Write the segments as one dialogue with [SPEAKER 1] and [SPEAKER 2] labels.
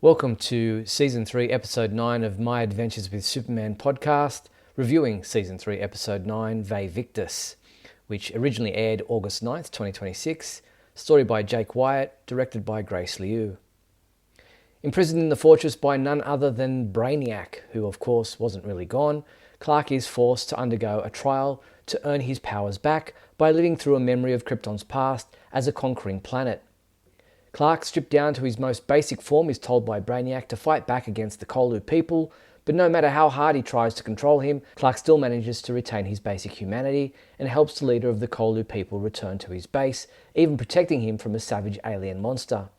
[SPEAKER 1] Welcome to Season 3, Episode 9 of My Adventures with Superman podcast, reviewing Season 3, Episode 9, Vae Victis, which originally aired August 9th, 2026, story by Jake Wyatt, directed by Grace Liu. Imprisoned in the fortress by none other than Brainiac, who of course wasn't really gone, Clark is forced to undergo a trial to earn his powers back by living through a memory of Krypton's past as a conquering planet. Clark, stripped down to his most basic form, is told by Brainiac to fight back against the Kolu people, but no matter how hard he tries to control him, Clark still manages to retain his basic humanity and helps the leader of the Kolu people return to his base, even protecting him from a savage alien monster.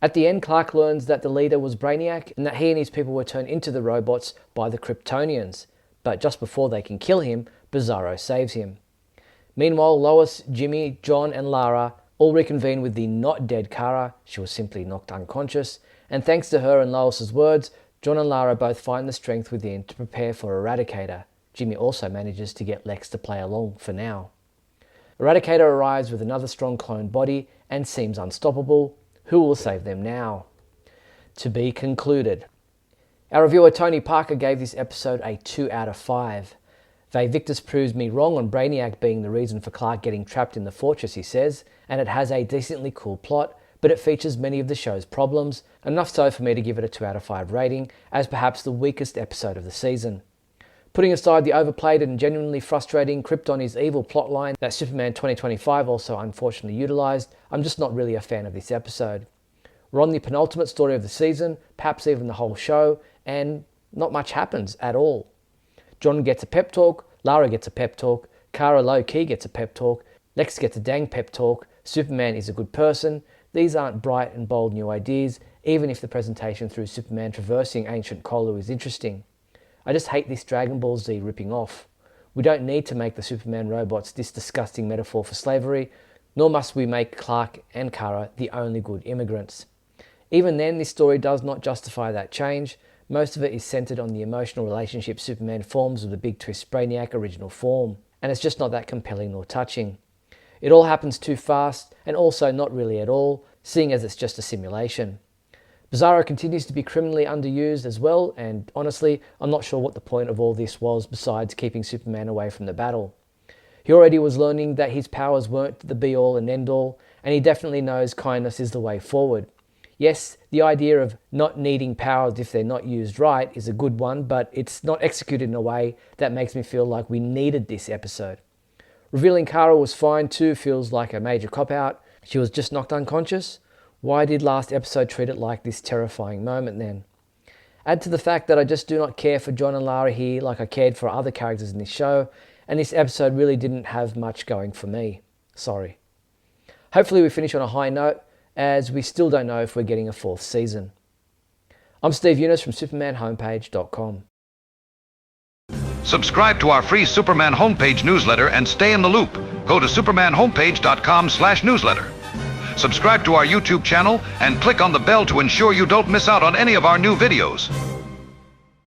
[SPEAKER 1] At the end, Clark learns that the leader was Brainiac and that he and his people were turned into the robots by the Kryptonians, but just before they can kill him, Bizarro saves him. Meanwhile, Lois, Jimmy, John and Lara all reconvene with the not dead Kara. She was simply knocked unconscious, and thanks to her and Lois's words, John and Lara both find the strength within to prepare for Eradicator. Jimmy also manages to get Lex to play along for now. Eradicator arrives with another strong clone body and seems unstoppable. Who will save them now? To be concluded. Our reviewer Tony Parker gave this episode a 2 out of 5. Vae Victis proves me wrong on Brainiac being the reason for Clark getting trapped in the fortress, he says, and it has a decently cool plot, but it features many of the show's problems, enough so for me to give it a 2 out of 5 rating, as perhaps the weakest episode of the season. Putting aside the overplayed and genuinely frustrating Krypton is evil plotline that Superman 2025 also unfortunately utilised, I'm just not really a fan of this episode. We're on the penultimate story of the season, perhaps even the whole show, and not much happens at all. John gets a pep talk, Lara gets a pep talk, Kara low-key gets a pep talk, Lex gets a dang pep talk, Superman is a good person. These aren't bright and bold new ideas, even if the presentation through Superman traversing ancient Kolu is interesting. I just hate this Dragon Ball Z ripping off. We don't need to make the Superman robots this disgusting metaphor for slavery, nor must we make Clark and Kara the only good immigrants. Even then, this story does not justify that change. Most of it is centered on the emotional relationship Superman forms with the big twist Brainiac original form, and it's just not that compelling nor touching. It all happens too fast, and also not really at all, seeing as it's just a simulation. Bizarro continues to be criminally underused as well, and honestly, I'm not sure what the point of all this was besides keeping Superman away from the battle. He already was learning that his powers weren't the be-all and end-all, and he definitely knows kindness is the way forward. Yes, the idea of not needing powers if they're not used right is a good one, but it's not executed in a way that makes me feel like we needed this episode. Revealing Kara was fine too feels like a major cop-out. She was just knocked unconscious. Why did last episode treat it like this terrifying moment then? Add to the fact that I just do not care for John and Lara here like I cared for other characters in this show, and this episode really didn't have much going for me. Sorry. Hopefully we finish on a high note, as we still don't know if we're getting a 4th season. I'm Steve Younis from SupermanHomepage.com.
[SPEAKER 2] Subscribe to our free Superman homepage newsletter and stay in the loop. Go to supermanhomepage.com/newsletter. Subscribe to our YouTube channel and click on the bell to ensure you don't miss out on any of our new videos.